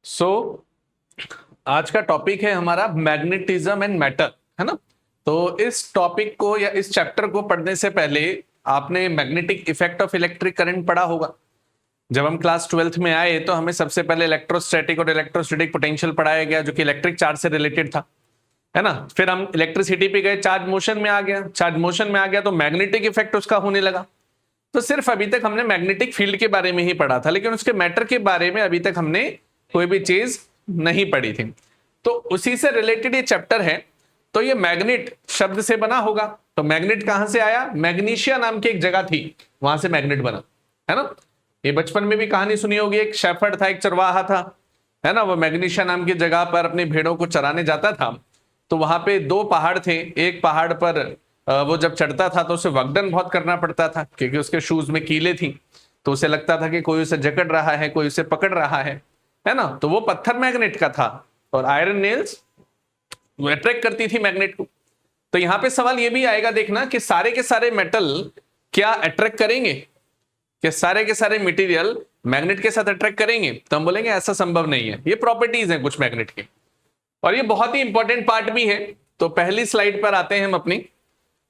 सो आज का टॉपिक है हमारा मैग्नेटिज्म एंड मैटर, है ना। तो इस टॉपिक को या इस चैप्टर को पढ़ने से पहले आपने magnetic effect of electric current पढ़ा होगा। जब हम क्लास 12th में आए तो हमें सबसे पहले इलेक्ट्रोस्टैटिक और इलेक्ट्रोस्टैटिक पोटेंशियल पढ़ाया गया, जो कि इलेक्ट्रिक चार्ज से रिलेटेड था, है ना। फिर हम इलेक्ट्रिसिटी पे गए, चार्ज मोशन में आ गया, चार्ज मोशन में आ गया तो मैग्नेटिक इफेक्ट उसका होने लगा। तो सिर्फ अभी तक हमने मैग्नेटिक फील्ड के बारे में ही पढ़ा था, लेकिन उसके मैटर के बारे में अभी तक हमने कोई भी चीज नहीं पढ़ी थी। तो उसी से रिलेटेड ये चैप्टर है। तो ये मैग्नेट शब्द से बना होगा, तो मैग्नेट कहां से आया? मैग्नीशिया नाम की एक जगह थी, वहां से मैग्नेट बना, है ना। ये बचपन में भी कहानी सुनी होगी, एक शेफर्ड था, एक चरवाहा था, है ना। वो मैग्नीशिया नाम की जगह पर अपनी भेड़ों को चराने जाता था। तो वहां पे दो पहाड़ थे, एक पहाड़ पर वो जब चढ़ता था तो उसे वगडन बहुत करना पड़ता था, क्योंकि उसके शूज में कीले थी। तो उसे लगता था कि कोई उसे जकड़ रहा है, कोई उसे पकड़ रहा है ना। तो वो पत्थर मैग्नेट का था और आयरन नेल्स वो अट्रैक्ट करती थी मैग्नेट को। तो यहां पे सवाल ये भी आएगा, देखना कि सारे के सारे मेटल क्या अट्रैक्ट करेंगे? कि सारे के सारे मटेरियल मैग्नेट के साथ अट्रैक्ट करेंगे? तो हम बोलेंगे ऐसा संभव नहीं है। ये प्रॉपर्टीज हैं कुछ मैग्नेट की, और ये बहुत ही इंपॉर्टेंट पार्ट भी है। तो पहली स्लाइड पर आते हैं हम अपनी,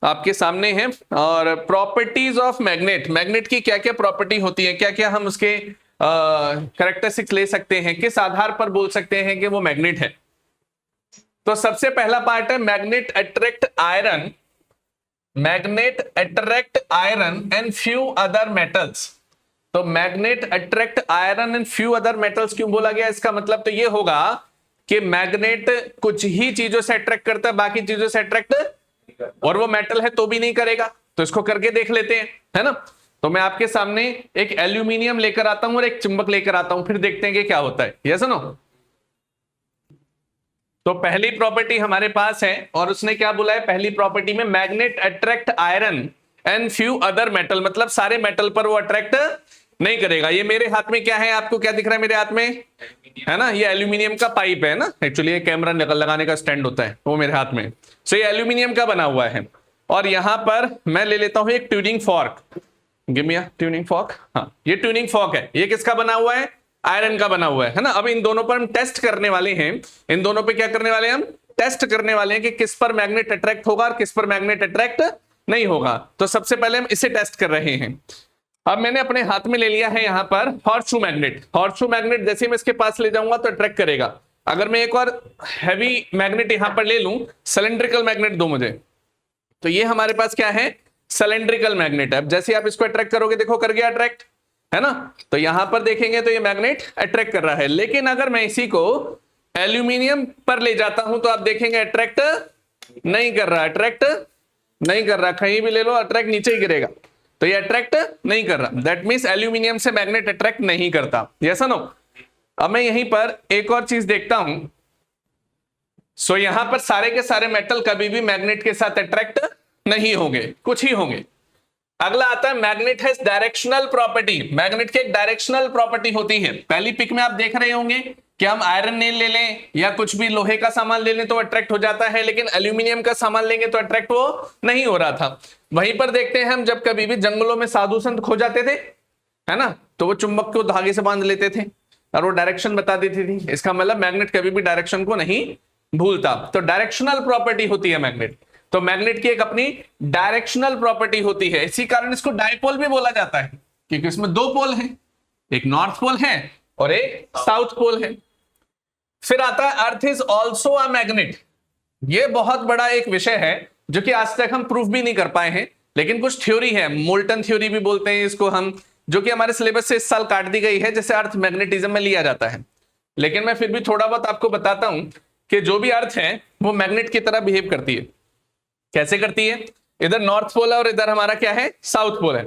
आपके सामने है। और प्रॉपर्टीज ऑफ मैग्नेट, मैग्नेट की क्या क्या प्रॉपर्टी होती है, क्या क्या हम उसके कैरेक्टरिस्टिक्स ले सकते हैं, किस आधार पर बोल सकते हैं कि वो मैग्नेट है। तो सबसे पहला पार्ट है magnet attract iron, magnet attract iron and few other metals. तो magnet attract iron and few other metals क्यों बोला गया? इसका मतलब तो ये होगा कि मैग्नेट कुछ ही चीजों से अट्रैक्ट करता है, बाकी चीजों से अट्रैक्ट, और वो मेटल है तो भी नहीं करेगा। तो इसको करके देख लेते हैं, है ना। तो मैं आपके सामने एक एल्यूमिनियम लेकर आता हूं और एक चुंबक लेकर आता हूं, फिर देखते हैं कि क्या होता है। Yes no. तो पहली प्रॉपर्टी हमारे पास है, और उसने क्या बोला है पहली प्रॉपर्टी में? Magnet attract iron and few other metal, मतलब सारे मेटल पर वो अट्रैक्ट नहीं करेगा। ये मेरे हाथ में क्या है, आपको क्या दिख रहा है मेरे हाथ में? है ना, ये एल्यूमिनियम का पाइप है ना। एक्चुअली ये कैमरा लगाने का स्टैंड होता है, वो मेरे हाथ में। सो ये एल्यूमिनियम का बना हुआ है, और यहां पर मैं ले लेता हूं एक ट्यूनिंग फॉर्क। गिव मी अ ट्यूनिंग फॉर्क। हाँ, ये ट्यूनिंग फॉर्क है। ये किसका बना हुआ है? आयरन का बना हुआ है ना। अब इन दोनों पर हम टेस्ट करने वाले हैं। इन दोनों पे क्या करने वाले हैं? हम टेस्ट करने वाले हैं कि किस पर मैग्नेट अट्रैक्ट होगा और किस पर मैग्नेट अट्रैक्ट नहीं होगा। तो सबसे पहले हम इसे टेस्ट कर रहे हैं। अब मैंने अपने हाथ में ले लिया है यहां पर हॉर्सशू मैग्नेट। हॉर्सशू मैग्नेट जैसे मैं इसके पास ले जाऊंगा तो अट्रैक्ट करेगा। अगर मैं एक और हैवी मैग्नेट यहां पर ले लूं, सिलेंड्रिकल मैग्नेट दो मुझे, तो ये हमारे पास क्या है? सिलेंड्रिकल मैग्नेट है। अब जैसे आप इसको अट्रैक्ट करोगे, देखो कर गया अट्रैक्ट, है ना। तो यहां पर देखेंगे तो ये मैग्नेट अट्रैक्ट कर रहा है। लेकिन अगर मैं इसी को एल्यूमिनियम पर ले जाता हूं तो आप देखेंगे अट्रैक्ट नहीं कर रहा, अट्रैक्ट नहीं कर रहा। कहीं भी ले लो अट्रैक्ट नीचे ही गिरेगा। तो ये अट्रैक्ट नहीं कर रहा, दैट मींस एल्यूमिनियम से मैग्नेट अट्रैक्ट नहीं करता। Yes no. अब मैं यहीं पर एक और चीज देखता हूं। सो यहां पर सारे के सारे मेटल कभी भी मैग्नेट के साथ अट्रैक्ट नहीं होंगे, कुछ ही होंगे। अगला आता है magnet has directional property. Magnet की एक डायरेक्शनल प्रॉपर्टी होती है। पहली पिक में आप देख रहे होंगे कि हम आयरन नेल ले लें या कुछ भी लोहे का सामान ले लें तो अट्रैक्ट हो जाता है, लेकिन एल्यूमिनियम का सामान लेंगे तो अट्रैक्ट वो नहीं हो रहा था। वहीं पर देखते हैं हम, जब कभी भी जंगलों में साधु संत खो जाते थे, है ना, तो वो चुंबक को धागे से बांध लेते थे और वो डायरेक्शन बता देती थी। इसका मतलब मैग्नेट कभी भी डायरेक्शन को नहीं भूलता। तो डायरेक्शनल प्रॉपर्टी होती है मैग्नेट। तो मैग्नेट की एक अपनी डायरेक्शनल प्रॉपर्टी होती है। इसी कारण इसको डायपोल भी बोला जाता है, क्योंकि इसमें दो पोल हैं, एक नॉर्थ पोल है और एक साउथ पोल है। फिर आता है earth is also a magnet. ये बहुत बड़ा एक विषय है जो कि आज तक हम प्रूफ भी नहीं कर पाए हैं, लेकिन कुछ थ्योरी है, मोल्टन थ्योरी भी बोलते हैं इसको हम, जो कि हमारे सिलेबस से इस साल काट दी गई है, जैसे अर्थ मैग्नेटिज्म में लिया जाता है। लेकिन मैं फिर भी थोड़ा बहुत आपको बताता हूं कि जो भी अर्थ है वो मैग्नेट की तरह बिहेव करती है। कैसे करती है? इधर नॉर्थ पोल है और इधर हमारा क्या है? साउथ पोल है।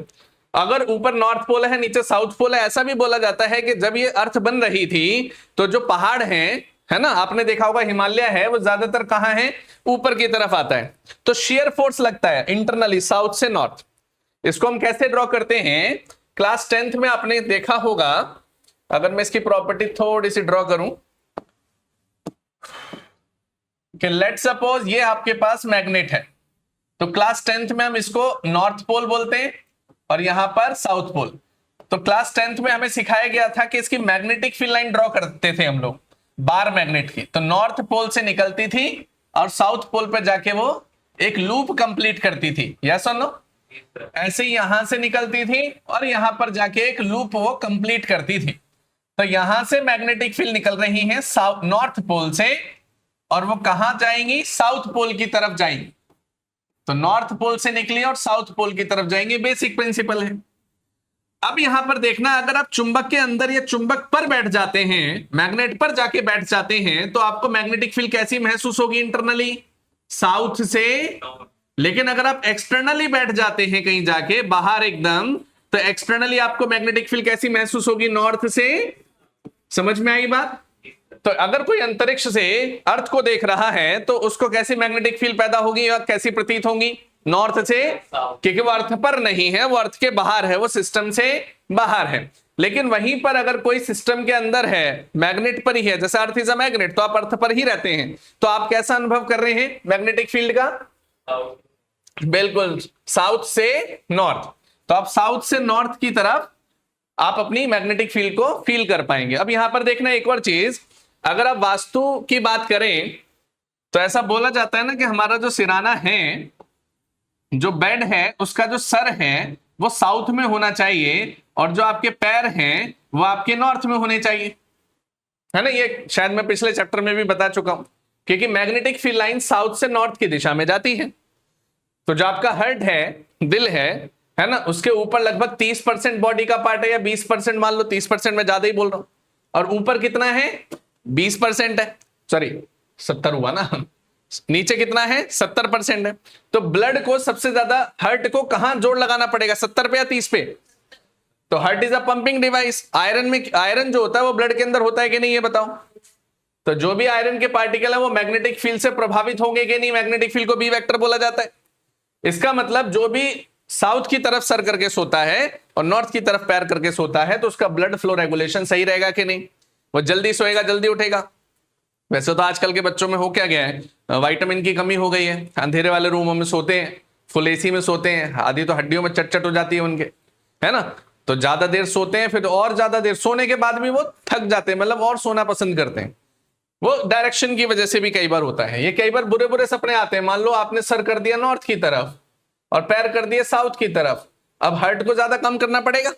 अगर ऊपर नॉर्थ पोल है, नीचे साउथ पोल है, ऐसा भी बोला जाता है कि जब ये अर्थ बन रही थी तो जो पहाड़ हैं, है ना, आपने देखा होगा हिमालय है, वो ज्यादातर कहां है? ऊपर की तरफ आता है। तो शेयर फोर्स लगता है इंटरनली साउथ से नॉर्थ। इसको हम कैसे ड्रॉ करते हैं? क्लास 10th में आपने देखा होगा। अगर मैं इसकी प्रॉपर्टी थोड़ी सी ड्रॉ करूं कि लेट सपोज ये आपके पास मैग्नेट है, तो क्लास 10th में हम इसको नॉर्थ पोल बोलते हैं और यहां पर साउथ पोल। तो क्लास 10th में हमें सिखाया गया था कि इसकी मैग्नेटिक फील्ड लाइन ड्रॉ करते थे हम लोग बार मैग्नेट की। तो नॉर्थ पोल से निकलती थी और साउथ पोल पर जाके वो एक लूप कंप्लीट करती थी, यस और नो? ऐसे ही यहां से निकलती थी और यहां पर जाके एक लूप वो कंप्लीट करती थी। तो यहां से मैग्नेटिक फील्ड निकल रही है साउथ नॉर्थ पोल से और वो कहां जाएंगी? साउथ पोल की तरफ जाएंगी। तो नॉर्थ पोल से निकली और साउथ पोल की तरफ जाएंगे, बेसिक प्रिंसिपल है। अब यहां पर देखना, अगर आप चुंबक के अंदर या चुंबक पर बैठ जाते हैं, मैग्नेट पर जाके बैठ जाते हैं, तो आपको मैग्नेटिक फील्ड कैसी महसूस होगी? इंटरनली साउथ से। लेकिन अगर आप एक्सटर्नली बैठ जाते हैं कहीं जाके बाहर एकदम, तो एक्सटर्नली आपको मैग्नेटिक फील्ड कैसी महसूस होगी? नॉर्थ से। समझ में आई बात? तो अगर कोई अंतरिक्ष से अर्थ को देख रहा है तो उसको कैसी मैग्नेटिक फील्ड पैदा होगी या कैसी प्रतीत होगी? नॉर्थ से, क्योंकि वो अर्थ पर नहीं है, वो अर्थ के बाहर है, वो सिस्टम से बाहर है। लेकिन वहीं पर अगर कोई सिस्टम के अंदर है, मैग्नेट पर ही है, जैसे अर्थ इज अ मैग्नेट, तो आप अर्थ पर ही रहते हैं, तो आप कैसा अनुभव कर रहे हैं मैग्नेटिक फील्ड का? बिल्कुल साउथ से नॉर्थ। तो आप साउथ से नॉर्थ की तरफ आप अपनी मैग्नेटिक फील्ड को फील कर पाएंगे। अब यहां पर देखना एक और चीज, अगर आप वास्तु की बात करें तो ऐसा बोला जाता है ना कि हमारा जो सिराना है, जो बेड है, उसका जो सर है वो साउथ में होना चाहिए और जो आपके पैर हैं वो आपके नॉर्थ में होने चाहिए, है ना? ये शायद मैं पिछले चैप्टर में भी बता चुका हूं, क्योंकि मैग्नेटिक फील्ड लाइन साउथ से नॉर्थ की दिशा में जाती है। तो जो आपका हार्ट है, दिल है ना, उसके ऊपर लगभग 30% बॉडी का पार्ट है, या 20%, मान लो 30%, में ज्यादा ही बोल रहा हूं, और ऊपर कितना है? 20% है, सॉरी 70 हुआ ना, नीचे कितना है? 70% है। तो ब्लड को सबसे ज्यादा हार्ट को कहां जोड़ लगाना पड़ेगा? 70 पे या 30 पे? तो heart is a pumping device. Iron में, आयरन जो होता है वो ब्लड के अंदर होता है कि नहीं, ये बताओ? तो जो भी आयरन के पार्टिकल है वो मैग्नेटिक फील्ड से प्रभावित होंगे कि नहीं? मैग्नेटिक फील्ड को बी वेक्टर बोला जाता है। इसका मतलब जो भी साउथ की तरफ सर करके सोता है और नॉर्थ की तरफ पैर करके सोता है, तो उसका ब्लड फ्लो रेगुलेशन सही रहेगा कि नहीं? वो जल्दी सोएगा, जल्दी उठेगा। वैसे तो आजकल के बच्चों में हो क्या गया है, विटामिन की कमी हो गई है, अंधेरे वाले रूमों में सोते हैं, फुल एसी में सोते हैं, आधी तो हड्डियों में चट हो जाती है उनके, है ना? तो ज्यादा देर सोते हैं, फिर और ज्यादा देर सोने के बाद भी वो थक जाते हैं, मतलब और सोना पसंद करते हैं। वो डायरेक्शन की वजह से भी कई बार होता है। ये कई बार बुरे बुरे सपने आते हैं। मान लो आपने सर कर दिया नॉर्थ की तरफ और पैर कर दिए साउथ की तरफ, अब हार्ट को ज्यादा कम करना पड़ेगा।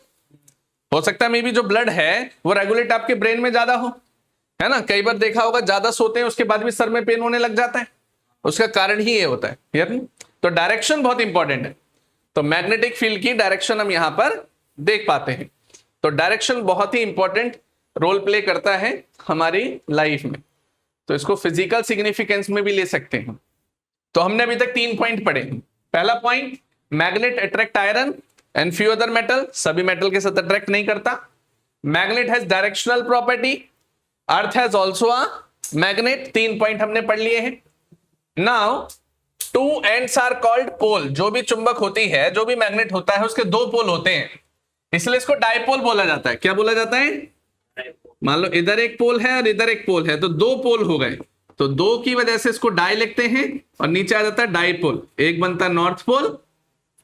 हो सकता है मे बी जो ब्लड है वो रेगुलेट आपके ब्रेन में ज्यादा हो, है ना? कई बार देखा होगा ज्यादा सोते हैं उसके बाद भी सर में पेन होने लग जाता है, उसका कारण ही ये होता है, क्लियर नहीं? तो डायरेक्शन बहुत इंपॉर्टेंट है। तो मैग्नेटिक फील्ड की डायरेक्शन हम यहां पर देख पाते हैं। तो डायरेक्शन बहुत ही इंपॉर्टेंट रोल प्ले करता है हमारी लाइफ में। तो इसको फिजिकल सिग्निफिकेंस में भी ले सकते हैं। तो हमने अभी तक 3 पॉइंट पढ़े। पहला point, magnet attract iron and few other metal, सभी मेटल के साथ अट्रैक्ट नहीं करता। Magnet has directional property, earth has also a magnet. 3 point हमने पढ़ लिए हैं। Now 2 ends are called pole. जो भी चुंबक होती है, जो भी मैग्नेट होता है, उसके 2 पोल होते हैं, इसलिए इसको डायपोल बोला जाता है। क्या बोला जाता है? मान लो इधर एक पोल है और इधर एक पोल है, तो 2 पोल हो गए, तो 2 की वजह से इसको डाई लिखते हैं और नीचे आ जाता है डाइपोल। एक बनता है नॉर्थ पोल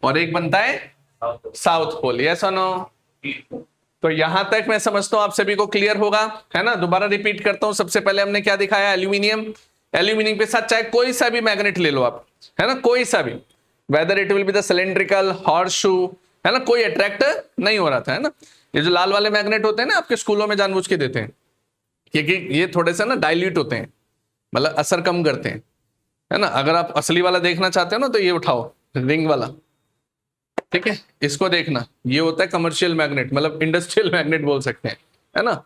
और एक बनता है साउथ पोल, यस और नो? तो यहां तक मैं समझता हूं आप सभी को क्लियर होगा, है ना? दोबारा रिपीट करता हूं। सबसे पहले हमने क्या दिखाया? एल्यूमिनियम। एल्यूमिनियम के साथ चाहे कोई सा भी मैग्नेट ले लो आप, है ना, कोई सा भी, whether it will be the cylindrical, horseshoe, है ना, कोई अट्रैक्ट नहीं हो रहा था, है ना? ये जो लाल वाले मैग्नेट होते हैं ना, आपके स्कूलों में जानबूझ के देते हैं, क्योंकि ये थोड़े से ना डाइल्यूट होते हैं, मतलब असर कम करते हैं, है ना? अगर आप असली वाला देखना चाहते हो ना, तो ये उठाओ, रिंग वाला, ठीक है, इसको देखना। ये होता है कमर्शियल मैग्नेट, मतलब इंडस्ट्रियल मैग्नेट बोल सकते हैं, है ना?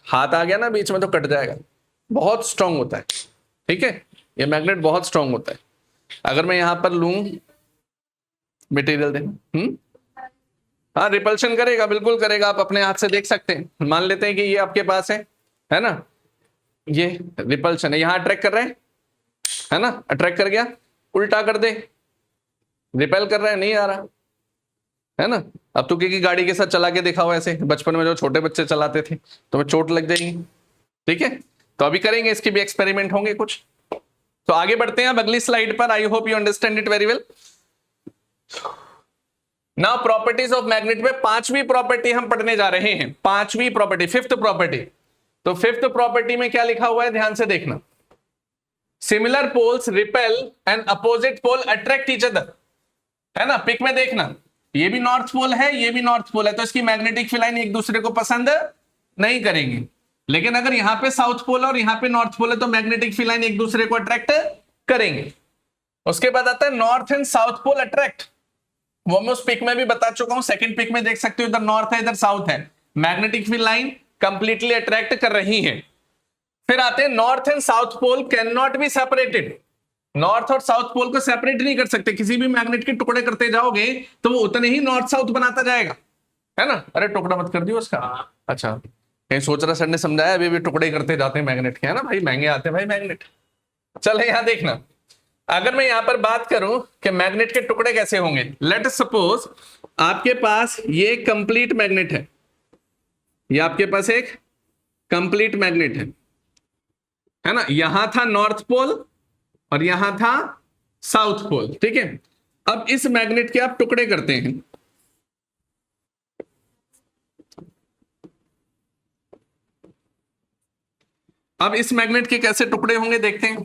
हाथ आ गया ना बीच में तो कट जाएगा, बहुत स्ट्रांग होता है, ठीक है? ये मैग्नेट बहुत स्ट्रांग होता है। अगर मैं यहां पर लूं, मटेरियल देना, हाँ, रिपल्शन करेगा, बिल्कुल करेगा, आप अपने हाथ से देख सकते हैं। मान लेते हैं कि ये आपके पास है ना, ये रिपल्शन है, यहां अट्रैक्ट कर रहे हैं, है ना, अट्रैक्ट कर गया, उल्टा कर दे, रिपेल कर रहा है, नहीं आ रहा, है ना? अब तो क्योंकि गाड़ी के साथ चला के देखा हुआ, ऐसे बचपन में जो छोटे बच्चे चलाते थे, तो चोट लग जाएगी, ठीक है? तो अभी करेंगे, इसके भी एक्सपेरिमेंट होंगे कुछ। तो आगे बढ़ते हैं अब अगली स्लाइड पर। I hope you understand it very well. Now properties of magnet में पांचवी प्रॉपर्टी हम पढ़ने जा रहे हैं, पांचवी प्रॉपर्टी, फिफ्थ प्रॉपर्टी। तो फिफ्थ प्रॉपर्टी में क्या लिखा हुआ है, ध्यान से देखना। Similar poles repel and opposite pole attract each other, है ना। पिक में देखना, ये भी नॉर्थ पोल है, ये भी नॉर्थ पोल है, तो इसकी मैग्नेटिक फील्ड लाइन एक दूसरे को पसंद नहीं करेंगे। लेकिन अगर यहां पे साउथ पोल और यहां पे नॉर्थ पोल है तो मैग्नेटिक फील्ड लाइन एक दूसरे को अट्रैक्ट करेंगे। उसके बाद आता है north and south pole attract, वो मैं उस पिक में भी बता चुका हूं, सेकंड पिक में देख सकते हो, इधर नॉर्थ है इधर साउथ है, magnetic field line completely attract कर रही है। फिर आते हैं north and south pole can not be separated, north और साउथ पोल को सेपरेट नहीं कर सकते, किसी भी मैग्नेट के टुकड़े करते जाओगे तो वो उतने ही नॉर्थ साउथ बनाता जाएगा, है ना। अरे टुकड़ा मत कर दियो उसका, अच्छा कहीं सोच रहा सर ने समझाया, अभी भी टुकड़े करते जाते हैं मैग्नेट के, है ना भाई, महंगे आते हैं भाई मैग्नेट। चले यहां देखना, अगर मैं यहां पर बात करूं कि मैग्नेट के टुकड़े कैसे होंगे, लेट सपोज आपके पास ये कंप्लीट मैग्नेट है आपके पास एक कंप्लीट मैग्नेट है ना। यहां था नॉर्थ पोल और यहां था साउथ पोल, ठीक है। अब इस मैग्नेट के आप टुकड़े करते हैं, अब इस मैग्नेट के कैसे टुकड़े होंगे देखते हैं।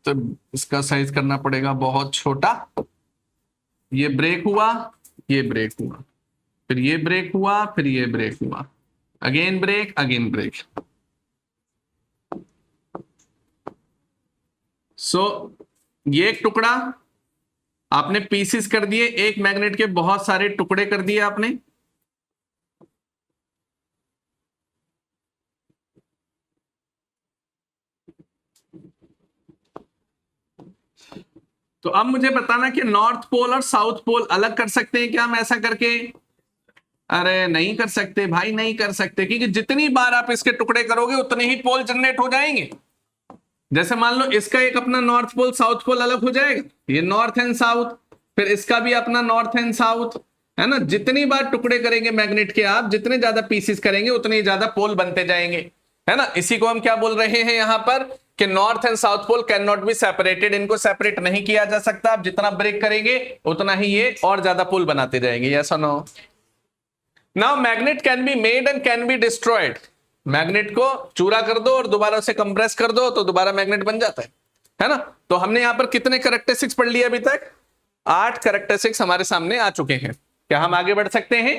तो इसका साइज करना पड़ेगा बहुत छोटा, ये ब्रेक हुआ, ये ब्रेक हुआ, फिर ये ब्रेक हुआ, फिर ये ब्रेक हुआ, अगेन ब्रेक, अगेन ब्रेक। ये एक टुकड़ा आपने पीसेस कर दिए, एक मैग्नेट के बहुत सारे टुकड़े कर दिए आपने। तो अब मुझे बताना कि नॉर्थ पोल और साउथ पोल अलग कर सकते हैं क्या हम ऐसा करके? अरे नहीं कर सकते भाई, नहीं कर सकते, क्योंकि जितनी बार आप इसके टुकड़े करोगे उतने ही पोल जनरेट हो जाएंगे। जैसे मान लो इसका एक अपना नॉर्थ पोल साउथ पोल अलग हो जाएगा, ये नॉर्थ एंड साउथ, फिर इसका भी अपना नॉर्थ एंड साउथ, है ना। जितनी बार टुकड़े करेंगे मैग्नेट के आप, जितने ज्यादा पीसेस करेंगे उतने ज्यादा पोल बनते जाएंगे, है ना। इसी को हम क्या बोल रहे हैं यहां पर कि north and south pole can not be separated, इनको सेपरेट नहीं किया जा सकता। आप जितना ब्रेक करेंगे उतना ही ये और ज्यादा पोल बनाते जाएंगे। यस और no? Now magnet can be made and can be destroyed, magnet को चूरा कर दो और दोबारा उसे कंप्रेस कर दो तो दोबारा मैग्नेट बन जाता है ना। तो हमने यहां पर कितने कैरेक्टरिस्टिक्स पढ़ लिए अभी तक? 8 कैरेक्टरिस्टिक्स हमारे सामने आ चुके हैं। क्या हम आगे बढ़ सकते हैं?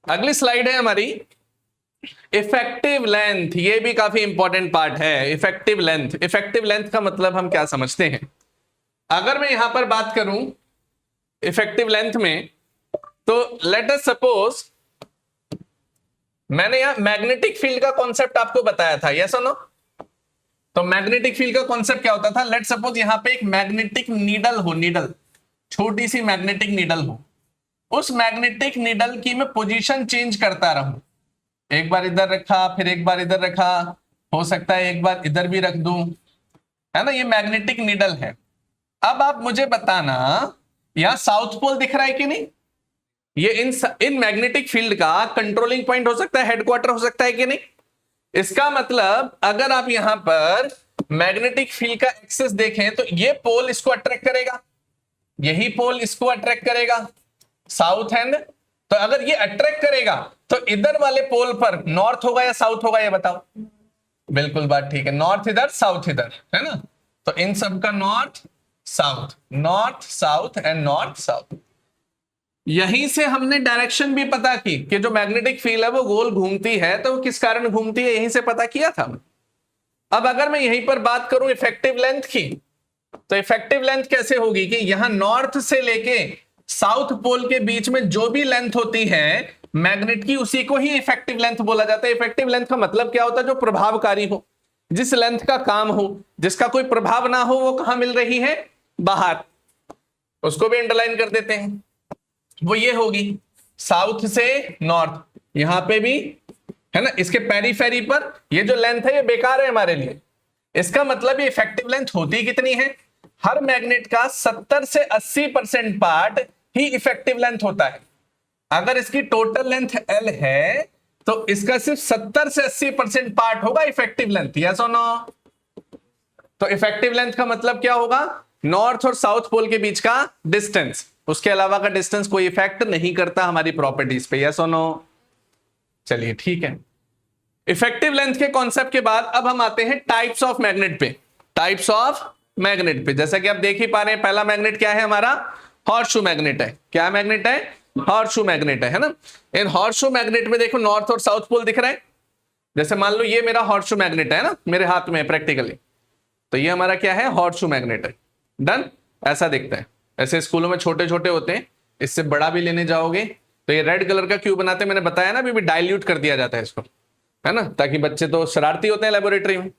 अगली स्लाइड है हमारी इफेक्टिव लेंथ, ये भी काफी इंपॉर्टेंट पार्ट है। इफेक्टिव लेंथ, इफेक्टिव लेंथ का मतलब हम क्या समझते हैं? अगर मैं यहां पर बात करूं इफेक्टिव लेंथ में, तो लेट अस सपोज मैंने यहां मैग्नेटिक फील्ड का कॉन्सेप्ट आपको बताया था, यस और नो? तो मैग्नेटिक फील्ड का कॉन्सेप्ट क्या होता था? लेट सपोज यहां पे एक मैग्नेटिक नीडल हो, नीडल, छोटी सी मैग्नेटिक नीडल हो, उस मैग्नेटिक नीडल की मैं पोजीशन चेंज करता रहूं, एक बार इधर रखा, फिर एक बार इधर रखा, हो सकता है एक बार इधर भी रख दूं, है ना। ये मैग्नेटिक नीडल है। अब आप मुझे बताना यहां साउथ पोल दिख रहा है कि नहीं? ये इन मैग्नेटिक फील्ड का कंट्रोलिंग पॉइंट हो सकता है, हेडक्वार्टर हो सकता है कि नहीं? इसका मतलब अगर आप यहां पर मैग्नेटिक फील्ड का एक्सेस देखें तो ये पोल इसको अट्रैक्ट करेगा, यही पोल इसको अट्रैक्ट करेगा, साउथ एंड। तो अगर ये अट्रैक्ट करेगा तो इधर वाले पोल पर नॉर्थ होगा या साउथ होगा, ये बताओ। बिल्कुल बात ठीक है, नॉर्थ इधर साउथ इधर, है ना। तो इन सब का north south, north south and north south. यहीं से हमने डायरेक्शन भी पता की कि जो मैग्नेटिक फील्ड है वो गोल घूमती है, तो वो किस कारण घूमती है, यहीं से पता किया था। अब अगर मैं यहीं पर बात करूं इफेक्टिव लेंथ की, तो इफेक्टिव लेंथ कैसे होगी कि यहां नॉर्थ से लेके साउथ पोल के बीच में जो भी लेंथ होती है मैग्नेट की, उसी को ही इफेक्टिव लेंथ बोला जाता है। इफेक्टिव लेंथ का मतलब क्या होता है? जो प्रभावकारी हो, जिस लेंथ का काम हो, जिसका कोई प्रभाव ना हो, वो कहां मिल रही है? बाहर। उसको भी अंडरलाइन कर देते हैं, वो ये होगी साउथ से नॉर्थ, यहां पे भी, है ना। इसके पेरीफेरी पर ये जो लेंथ है ये बेकार है हमारे लिए। इसका मतलब ये इफेक्टिव लेंथ होती कितनी है? हर मैग्नेट का 70 से 80% पार्ट ही इफेक्टिव लेंथ होता है। अगर इसकी टोटल लेंथ L है तो इसका सिर्फ 70 से 80% पार्ट होगा इफेक्टिव लेंथ, यस और नो? तो इफेक्टिव लेंथ का मतलब क्या होगा? नॉर्थ और साउथ पोल के बीच का डिस्टेंस। उसके अलावा का डिस्टेंस कोई इफेक्ट नहीं करता हमारी प्रॉपर्टीज पे, यस और नो? चलिए ठीक है। इफेक्टिव लेंथ के कॉन्सेप्ट के बाद अब हम आते हैं टाइप्स ऑफ मैग्नेट पे। टाइप्स ऑफ मैग्नेट पे जैसा कि आप देख ही पा रहे हैं, पहला मैग्नेट क्या है हमारा? हॉर्सशू मैग्नेट है। क्या मैग्नेट है? हॉर्सशू मैग्नेट है ना। इन हॉर्सशू मैग्नेट में देखो नॉर्थ और साउथ पोल दिख रहा है। जैसे मान लो ये मेरा हॉर्सशू मैग्नेट है ना, मेरे हाथ में प्रैक्टिकली, तो ये हमारा क्या है? हॉर्सशू मैग्नेट है। डन। ऐसा दिखता है। ऐसे स्कूलों में छोटे छोटे होते हैं, इससे बड़ा भी लेने जाओगे तो ये रेड कलर का क्यों बनाते हैं मैंने बताया ना, अभी डाइल्यूट कर दिया जाता है इसको, है ना, ताकि बच्चे तो शरारती होते हैं लेबोरेटरी में,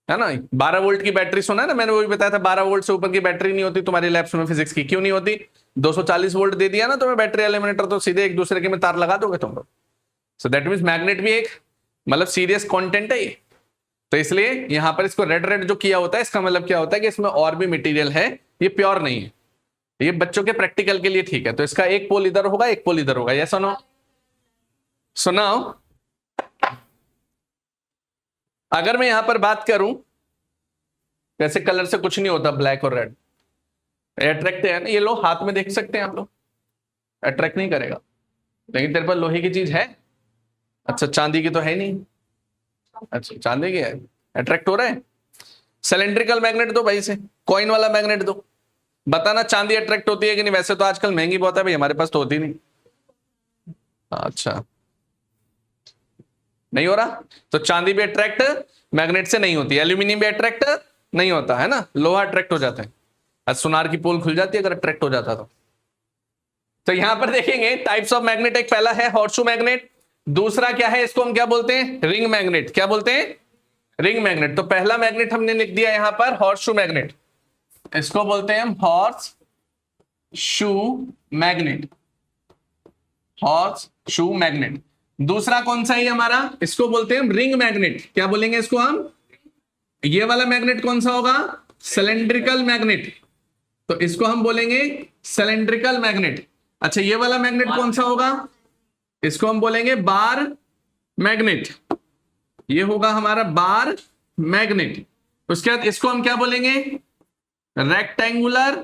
है ना। 12 वोल्ट की बैटरी सुना है ना, मैंने वो भी बताया था 12 वोल्ट से ऊपर की बैटरी नहीं होती तुम्हारी लैब्स में फिजिक्स की। क्यों नहीं होती? 240 वोल्ट दे दिया ना तुम्हें बैटरी एलिमिनेटर, तो सीधे एक दूसरे के में तार लगा दोगे तुम लोग। सो दैट मींस मैग्नेट भी एक मतलब सीरियस कंटेंट है ये। तो इसलिए यहां पर इसको रेड रेड जो किया होता है, इसका मतलब क्या होता है कि इसमें और भी मटेरियल है, ये प्योर नहीं है। ये बच्चों के प्रैक्टिकल के लिए ठीक है। तो इसका एक पोल इधर होगा, एक पोल इधर होगा, यस और नो? सुनाओ, अगर मैं यहां पर बात करूं, वैसे कलर से कुछ नहीं होता, ब्लैक और रेड अट्रैक्ट है ना, ये लो हाथ में देख सकते हैं आप लोग, अट्रैक्ट नहीं करेगा। लेकिन तेरे पास लोहे की चीज है? अच्छा, चांदी की तो है नहीं। अच्छा, चांदी की है, अट्रैक्ट हो रहा है। सिलेंड्रिकल मैग्नेट दो भाई से, कॉइन वाला मैग्नेट दो, बताना चांदी अट्रैक्ट होती है कि नहीं। वैसे तो आजकल महंगी बहुत है भाई, हमारे पास तो होती नहीं। अच्छा, नहीं हो रहा। तो चांदी भी अट्रैक्ट मैग्नेट से नहीं होती, एल्यूमिनियम भी अट्रैक्ट नहीं होता, है ना। लोहा अट्रैक्ट हो जाता है, आज सुनार की पोल खुल जाती है अगर अट्रैक्ट हो जाता तो यहां पर देखेंगे टाइप्स ऑफ मैग्नेट, एक पहला है हॉर्सशू मैग्नेट, दूसरा क्या है, इसको हम क्या बोलते हैं? Ring magnet. क्या बोलते हैं? Ring magnet. तो पहला मैग्नेट हमने लिख दिया यहां पर हॉर्सशू मैग्नेट, इसको बोलते हैं हम हॉर्सशू मैग्नेट, हॉर्सशू मैग्नेट। दूसरा कौन सा है हमारा? इसको बोलते हैं हम रिंग मैग्नेट। क्या बोलेंगे इसको हम? ये वाला मैग्नेट कौन सा होगा? सिलेंड्रिकल मैग्नेट, तो इसको हम बोलेंगे सिलेंड्रिकल मैग्नेट। अच्छा, ये वाला मैग्नेट कौन सा होगा? इसको हम बोलेंगे बार मैग्नेट, ये होगा हमारा बार मैग्नेट। उसके बाद इसको हम क्या बोलेंगे? रेक्टेंगुलर,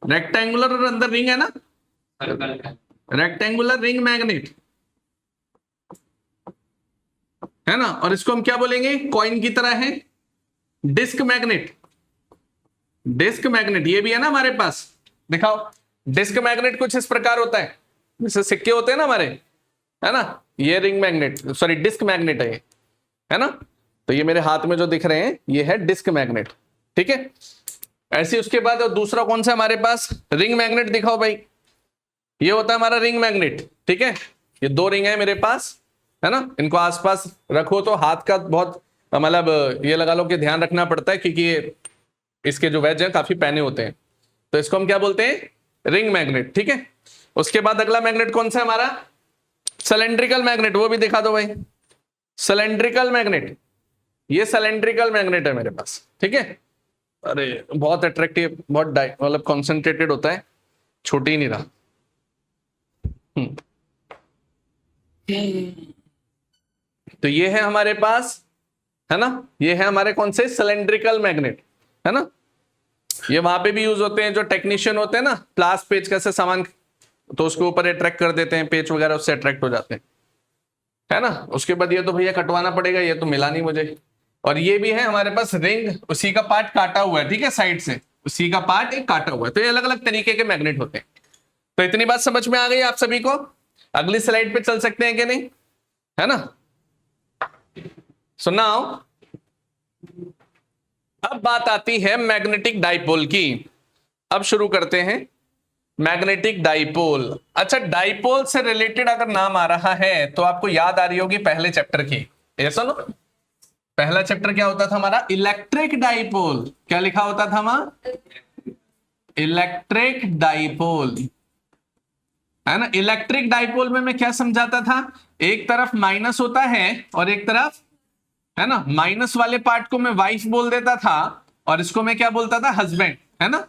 रेक्टेंगुलर और अंदर रिंग है ना, रेक्टेंगुलर रिंग मैग्नेट, है ना। और इसको हम क्या बोलेंगे? कॉइन की तरह है, डिस्क मैग्नेट, डिस्क मैग्नेट। ये भी है ना हमारे पास, दिखाओ। डिस्क मैग्नेट कुछ इस प्रकार होता है, जैसे सिक्के होते हैं ना हमारे, है ना। ये ring magnet, sorry disc magnet है ये, है ना। तो ये मेरे हाथ में जो दिख रहे हैं ये है डिस्क मैग्नेट, ठीक है। ऐसे उसके बाद और दूसरा कौन सा हमारे पास? Ring magnet. दिखाओ भाई, ये होता है हमारा रिंग मैग्नेट, ठीक है। ये दो रिंग है मेरे पास, है ना। इनको आसपास रखो तो हाथ का बहुत मतलब ये लगा लो कि ध्यान रखना पड़ता है, क्योंकि इसके जो वेज हैं काफी पैने होते हैं। तो इसको हम क्या बोलते हैं? रिंग मैग्नेट, ठीक है। उसके बाद अगला मैग्नेट कौन सा है हमारा? Cylindrical magnet. वो भी दिखा दो भाई, सिलेंड्रिकल मैग्नेट। ये सिलेंड्रिकल मैग्नेट है मेरे पास, ठीक है। अरे बहुत अट्रैक्टिव, बहुत मतलब कॉन्सेंट्रेटेड होता है, छोटी ही नहीं रहा। तो ये है हमारे पास, है ना, ये है हमारे कौन से? सिलेंड्रिकल मैग्नेट, है ना। ये वहां पे भी यूज होते हैं, जो टेक्नीशियन होते हैं ना, प्लास पेच कैसे सामान तो उसके ऊपर अट्रैक्ट कर देते हैं, पेच वगैरह उससे अट्रैक्ट हो जाते हैं, है ना। उसके बाद ये तो भैया कटवाना पड़ेगा, ये तो मिला नहीं मुझे। और ये भी है हमारे पास रिंग, उसी का पार्ट काटा हुआ है, ठीक है, साइड से उसी का पार्ट एक काटा हुआ है। तो ये अलग अलग तरीके के मैग्नेट होते हैं। तो इतनी बात समझ में आ गई आप सभी को? अगली स्लाइड पे चल सकते हैं कि नहीं, है ना। सुनाओ, अब बात आती है मैग्नेटिक डाइपोल की। अब शुरू करते हैं मैग्नेटिक डाइपोल। अच्छा, डाइपोल से रिलेटेड अगर नाम आ रहा है तो आपको याद आ रही होगी पहले चैप्टर की, ऐसा ना। पहला चैप्टर क्या होता था हमारा? Electric dipole. क्या लिखा होता था हमारा? इलेक्ट्रिक डाइपोल, है ना। इलेक्ट्रिक डाइपोल में मैं क्या समझाता था? एक तरफ माइनस होता है और एक तरफ, है ना, माइनस वाले पार्ट को मैं वाइफ बोल देता था और इसको मैं क्या बोलता था? हस्बैंड, है ना।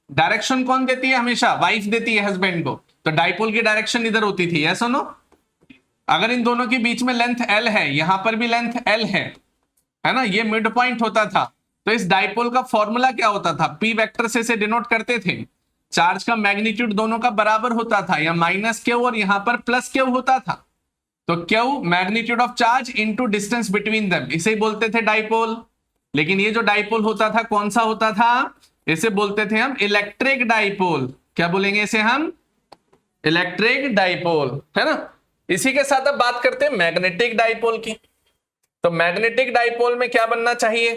डायरेक्शन कौन देती है? हमेशा वाइफ देती है हस्बैंड को। तो डाइपोल की डायरेक्शन इधर होती थी, ऐसा नो। अगर इन दोनों के बीच में लेंथ एल है, यहां पर भी लेंथ एल है ना, ये मिड पॉइंट होता था। तो इस डाइपोल का फॉर्मूला क्या होता था? पी वेक्टर से डिनोट करते थे। चार्ज का मैग्नीट्यूड दोनों का बराबर होता था, या माइनस क्यू और यहां पर प्लस क्यू होता था, तो Q magnitude of charge into distance between them, इसे बोलते थे डाइपोल। लेकिन ये जो डाइपोल होता था कौन सा होता था, इसे बोलते थे हम इलेक्ट्रिक डाइपोल। क्या बोलेंगे इसे हम, इलेक्ट्रिक डाइपोल, है ना। इसी के साथ अब बात करते हैं मैग्नेटिक डाइपोल की। तो मैग्नेटिक डाइपोल में क्या बनना चाहिए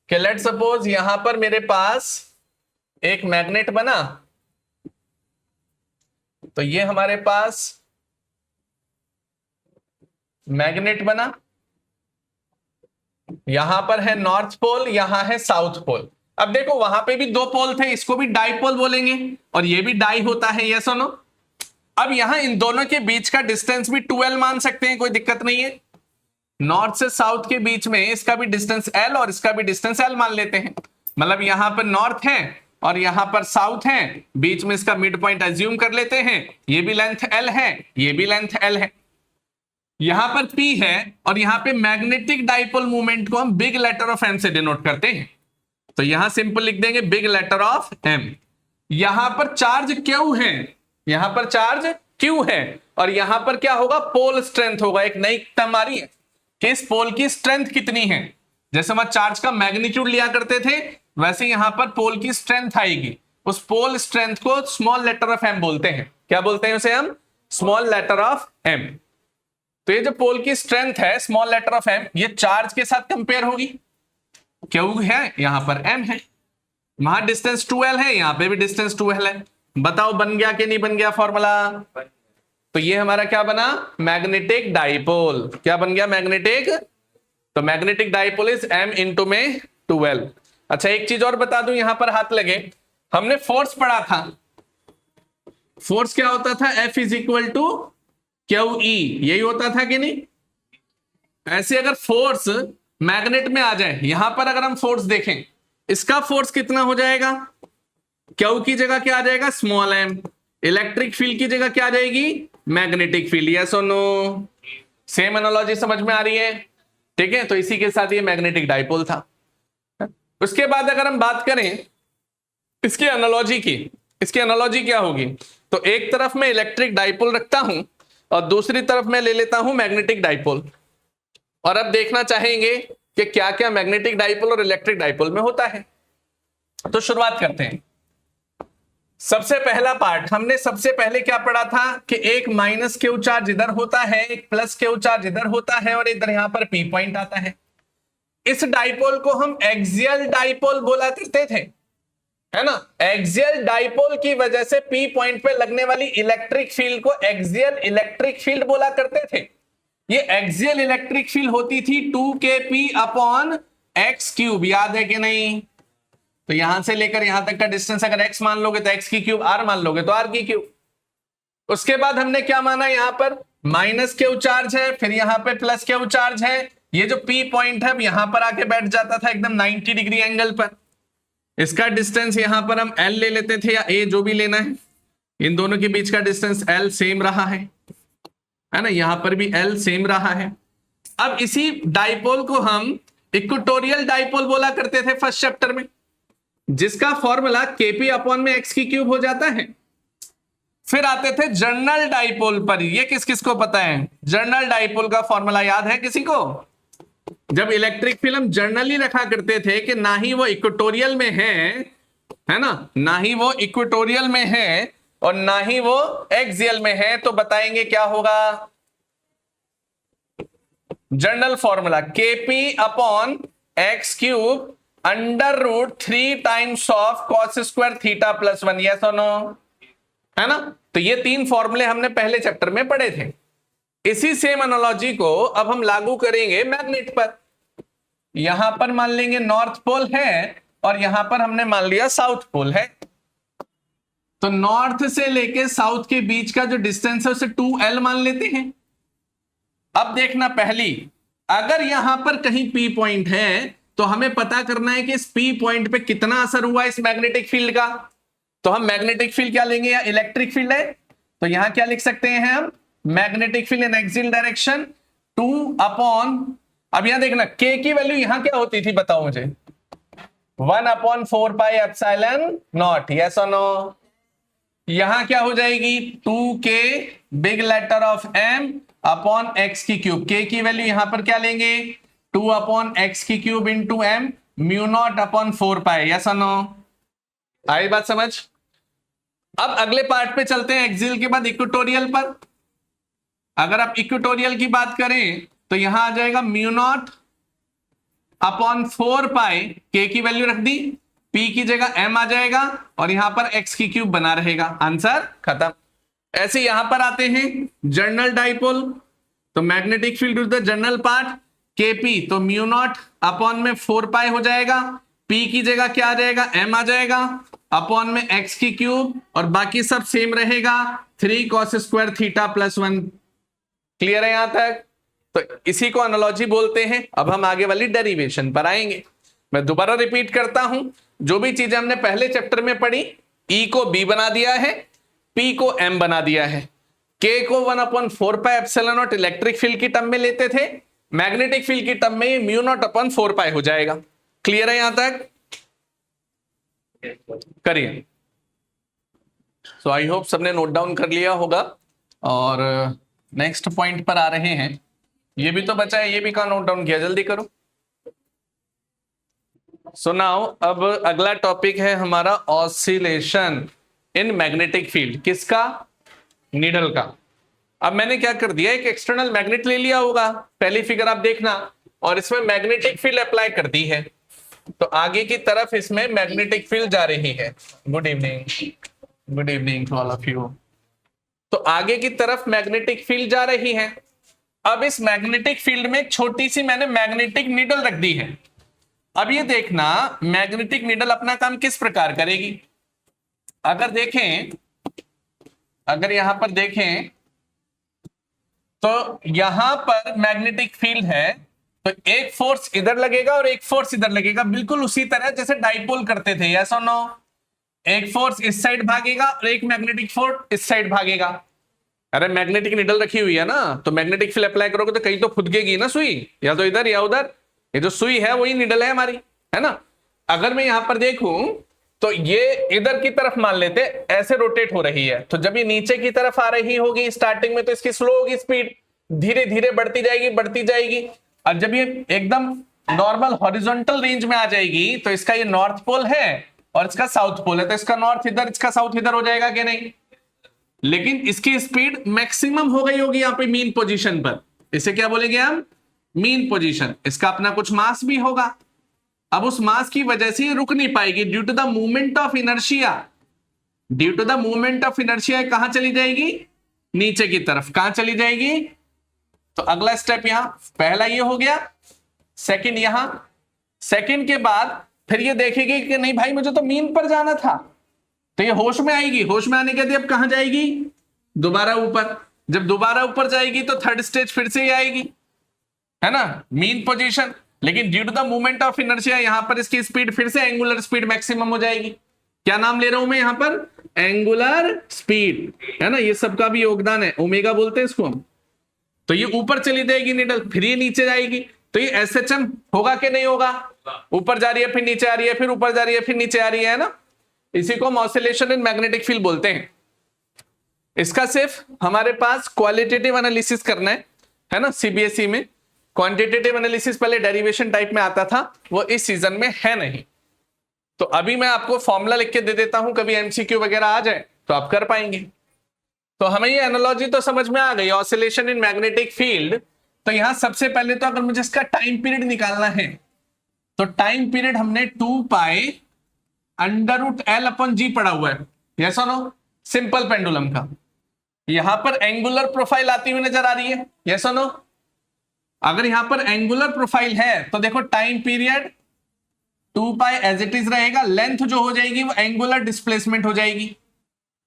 कि लेट सपोज यहां पर मेरे पास एक मैग्नेट बना, तो ये हमारे पास मैग्नेट बना, यहां पर है नॉर्थ पोल, यहां है साउथ पोल। अब देखो वहां पे भी दो पोल थे, इसको भी डाइपोल बोलेंगे, और ये भी डाई होता है, यस और नो। अब यहां इन दोनों के बीच का डिस्टेंस भी 2l मान सकते हैं, कोई दिक्कत नहीं है। नॉर्थ से साउथ के बीच में इसका भी डिस्टेंस l और इसका भी डिस्टेंस l मान लेते हैं। मतलब यहां पर नॉर्थ है और यहां पर साउथ है, बीच में इसका मिड पॉइंट एज्यूम कर लेते हैं, ये भी लेंथ l है, ये भी लेंथ l है। यहां पर P है और यहां पे मैग्नेटिक डाइपोल मूवमेंट को हम बिग लेटर ऑफ M से डिनोट करते हैं। तो यहां सिंपल लिख देंगे बिग लेटर ऑफ M। यहां पर चार्ज Q है, यहां पर चार्ज Q है, और यहां पर क्या होगा, पोल स्ट्रेंथ होगा। एक नई टर्म आ रही है कि इस पोल की स्ट्रेंथ कितनी है। जैसे हम चार्ज का मैग्नीट्यूड लिया करते थे, वैसे यहां पर पोल की स्ट्रेंथ आएगी। उस पोल स्ट्रेंथ को स्मॉल लेटर ऑफ M बोलते हैं। क्या बोलते हैं उसे हम, स्मॉल लेटर ऑफ M। तो ये जो पोल की स्ट्रेंथ है स्मॉल लेटर ऑफ M, ये चार्ज के साथ कंपेयर होगी। Q है, यहां पर M है, वहां डिस्टेंस 2l है, यहां पे भी डिस्टेंस 2l है। बताओ बन गया कि नहीं बन गया फॉर्मूला। तो ये हमारा क्या बना, मैग्नेटिक डाइपोल। क्या बन गया, मैग्नेटिक। तो magnetic dipole is M into में 2l। अच्छा एक चीज और बता दूं, यहां पर हाथ लगे, हमने फोर्स पढ़ा था। फोर्स क्या होता था, F is equal to QE, यही होता था कि नहीं। ऐसे अगर फोर्स मैग्नेट में आ जाए, यहां पर अगर हम फोर्स देखें, इसका फोर्स कितना हो जाएगा, क्यू की जगह क्या आ जाएगा, स्मॉल m। इलेक्ट्रिक फील्ड की जगह क्या आ जाएगी, मैग्नेटिक फील्ड। यस और नो, सेम एनालॉजी समझ में आ रही है, ठीक है। तो इसी के साथ ये मैग्नेटिक डाइपोल था। उसके बाद अगर हम बात करें इसकी एनालॉजी की, इसकी एनालॉजी क्या होगी, तो एक तरफ मैं इलेक्ट्रिक डाइपोल रखता हूं और दूसरी तरफ मैं ले लेता हूं मैग्नेटिक डाइपोल। और अब देखना चाहेंगे कि क्या क्या मैग्नेटिक डाइपोल और इलेक्ट्रिक डाइपोल में होता है। तो शुरुआत करते हैं। सबसे पहला पार्ट, हमने सबसे पहले क्या पढ़ा था कि एक माइनस क्यू चार्ज इधर होता है, एक प्लस क्यू चार्ज इधर होता है, और इधर यहां पर P पॉइंट आता है। इस डाइपोल को हम एक्सियल डाइपोल बोला करते थे, है ना। एक्सियल डाइपोल की वजह से P पॉइंट पे लगने वाली इलेक्ट्रिक फील्ड को एक्सियल इलेक्ट्रिक फील्ड बोला करते थे। ये एक्सियल इलेक्ट्रिक फील्ड होती थी 2kP अपॉन x क्यूब, याद है कि नहीं। तो यहां से लेकर यहां तक का डिस्टेंस अगर x मान लोगे तो x की क्यूब, r मान लोगे तो r की क्यूब। उसके बाद हमने क्या माना, यहां पर माइनस क्यू चार्ज है, फिर यहां पे प्लस क्यू चार्ज है। ये जो P पॉइंट है यहां पर आके बैठ जाता था एकदम 90 डिग्री एंगल पर। इसका डिस्टेंस यहां पर हम L ले लेते थे, या A जो भी लेना है। इन दोनों के बीच का डिस्टेंस L सेम रहा है ना, यहां पर भी L सेम रहा है। अब इसी डाइपोल को हम इक्वेटोरियल डाइपोल बोला करते थे फर्स्ट चैप्टर में, जिसका फॉर्मूला KP अपॉन में x की क्यूब हो जाता है। फिर आते थे जर्नल डाइपोल पर। ये किस किस को पता है, जर्नल डाइपोल का फॉर्मूला याद है किसी को। जब इलेक्ट्रिक फील्ड हम जर्नली रखा करते थे कि ना ही वो इक्वेटोरियल में है ना, ना ही वो इक्वेटोरियल में है और ना ही वो एक्सियल में है, तो बताएंगे क्या होगा। General formula KP upon x cube under root 3 times of cos square theta plus 1, yes और नो, है ना। तो ये तीन फॉर्मूले हमने पहले चैप्टर में पढ़े थे। इसी सेम एनालॉजी को अब हम लागू करेंगे मैग्नेट पर। यहां पर मान लेंगे नॉर्थ पोल है और यहां पर हमने मान लिया साउथ पोल है। तो नॉर्थ से लेके साउथ के बीच का जो डिस्टेंस है उसे 2l मान लेते हैं। अब देखना, पहली अगर यहां पर कहीं P पॉइंट है तो हमें पता करना है कि इस P पॉइंट पे कितना असर हुआ इस मैग्नेटिक फील्ड का। तो हम मैग्नेटिक फील्ड क्या लेंगे, या इलेक्ट्रिक फील्ड है, तो यहां क्या लिख सकते हैं हम, मैग्नेटिक फील्ड इन एक्सियल डायरेक्शन 2 अपॉन, अब यहां देखना K की वैल्यू यहां क्या होती थी बताओ मुझे, 1/4πε0, यस और नो। यहां क्या हो जाएगी 2k big letter of m upon x की क्यूब, k की वैल्यू यहां पर क्या लेंगे 2/x की cube into m mu naught upon 4π, yes और नो। आई बात समझ। अब अगले पार्ट पे चलते हैं, एक्सियल के बाद इक्वेटोरियल पर। अगर आप इक्वेटोरियल की बात करें तो यहां आ जाएगा म्यू नॉट अपॉन 4π, k की वैल्यू रख दी, p की जगह m आ जाएगा और यहां पर x की क्यूब बना रहेगा, आंसर खत्म। ऐसे यहां पर आते हैं जर्नल डाइपोल, तो magnetic field is the journal part, kp तो म्यू नॉट अपॉन में 4π हो जाएगा, p की जगह क्या आ जाएगा m आ जाएगा अपॉन में x की क्यूब और बाकी सब सेम रहेगा 3 cos square theta plus 1। Clear है यहां तक? तो इसी को एनालॉजी बोलते हैं। अब हम आगे वाली डेरिवेशन पर आएंगे। मैं दोबारा रिपीट करता हूं, जो भी चीजें हमने पहले चैप्टर में पढ़ी, E को B बना दिया है, P को M बना दिया है, K को 1/4πε0 इलेक्ट्रिक फील्ड की टर्म में लेते थे, मैग्नेटिक फील्ड की टर्म में म्यू नॉट अपॉन 4π हो जाएगा। क्लियर है यहां तक? करिए। सो आई होप सबने नोट डाउन कर लिया होगा और नेक्स्ट पॉइंट पर आ रहे हैं। ये भी तो बचा है, ये भी कहां नोट डाउन किया, जल्दी करो। सो नाउ अब अगला टॉपिक है हमारा ऑसिलेशन इन मैग्नेटिक फील्ड। किसका? नीडल का। अब मैंने क्या कर दिया, एक एक्सटर्नल मैग्नेट ले लिया होगा, पहली फिगर आप देखना, और इसमें मैग्नेटिक फील्ड अप्लाई कर दी है, तो आगे की तरफ इसमें मैग्नेटिक फील्ड जा रही है। Good evening to all of you. तो आगे की तरफ मैग्नेटिक फील्ड जा रही है। अब इस मैग्नेटिक फील्ड में छोटी सी मैंने मैग्नेटिक नीडल रख दी है। अब ये देखना मैग्नेटिक नीडल अपना काम किस प्रकार करेगी। अगर यहां पर देखें तो यहां पर मैग्नेटिक फील्ड है, तो एक फोर्स इधर लगेगा और एक फोर्स इधर लगेगा, बिल्कुल उसी तरह जैसे डाइपोल करते थे, यस और नो। एक फोर्स इस साइड भागेगा और एक मैग्नेटिक फोर्स इस साइड भागेगा। अरे मैग्नेटिक नीडल रखी हुई है ना, तो मैग्नेटिक फील्ड अप्लाई करोगे तो कहीं तो फुदकेगी ना सुई, या तो इधर या उधर। ये जो सुई है वही नीडल है हमारी, है ना। अगर मैं यहां पर देखूं तो ये इधर की तरफ मान लेते ऐसे रोटेट हो रही है, तो जब ये नीचे की तरफ आ रही होगी स्टार्टिंग में तो इसकी स्लो होगी स्पीड, धीरे धीरे बढ़ती जाएगी, और जब ये एकदम नॉर्मल हॉरिजॉन्टल रेंज में आ जाएगी तो इसका ये नॉर्थ पोल है और इसका साउथ पोल है, तो इसका नॉर्थ इधर इसका साउथ इधर हो जाएगा कि नहीं। लेकिन इसकी स्पीड मैक्सिमम हो गई होगी यहाँ पे मीन पोजीशन पर, इसे क्या बोलेंगे हम, मीन पोजीशन। इसका अपना कुछ मास भी होगा। अब उस मास की वजह से ये रुक नहीं पाएगी, due to the movement of inertia कहां चली जाएगी, नीचे की तरफ। कहां चली जाएगी, तो अगला स्टेप यहां पहला ये हो गया, सेकंड यहां, सेकंड के बाद फिर ये देखेगी कि नहीं भाई मुझे तो मीन पर जाना था, तो ये होश में आएगी। होश में आने के बाद अब कहां जाएगी, दोबारा ऊपर। जब दोबारा ऊपर जाएगी तो थर्ड स्टेज फिर से ही आएगी, है ना, मीन पोजीशन। लेकिन due to the movement of inertia यहां पर इसकी स्पीड फिर से एंगुलर स्पीड मैक्सिमम हो जाएगी। क्या नाम ले रहा हूं मैं यहां पर, एंगुलर स्पीड, है ना, ये सबका भी योगदान है, ओमेगा बोलते हैं इसको हम। तो ये ऊपर चली जाएगी नीडल, फिर ये नीचे जाएगी, तो ये एसएचएम होगा कि नहीं होगा, ऊपर जा रही है फिर नीचे आ रही है, फिर ऊपर जा रही है फिर नीचे आ रही है ना। इसी को हम ऑसिलेशन इन मैग्नेटिक फील्ड बोलते हैं। इसका सिर्फ हमारे पास क्वालिटेटिव एनालिसिस करना है ना, सीबीएसई में। क्वांटिटेटिव एनालिसिस पहले डेरिवेशन टाइप में आता था, वो इस सीजन में है नहीं। तो अभी मैं आपको फॉर्मूला लिख के दे देता हूं, कभी एमसीक्यू वगैरह आ जाए तो आप कर पाएंगे। तो हमें ये एनालॉजी तो समझ में आ गई, ऑसिलेशन इन मैग्नेटिक फील्ड। तो यहां सबसे पहले तो अगर मुझे इसका टाइम पीरियड निकालना है तो टाइम पीरियड हमने 2π√L/G पढ़ा हुआ है, यस और नो, सिंपल पेंडुलम का। यहां पर एंगुलर प्रोफाइल आती हुई नजर आ रही है, यस और नो। अगर यहां पर एंगुलर प्रोफाइल है तो देखो time period 2π as it is रहेगा, लेंथ जो हो जाएगी वो एंगुलर डिस्प्लेसमेंट हो जाएगी,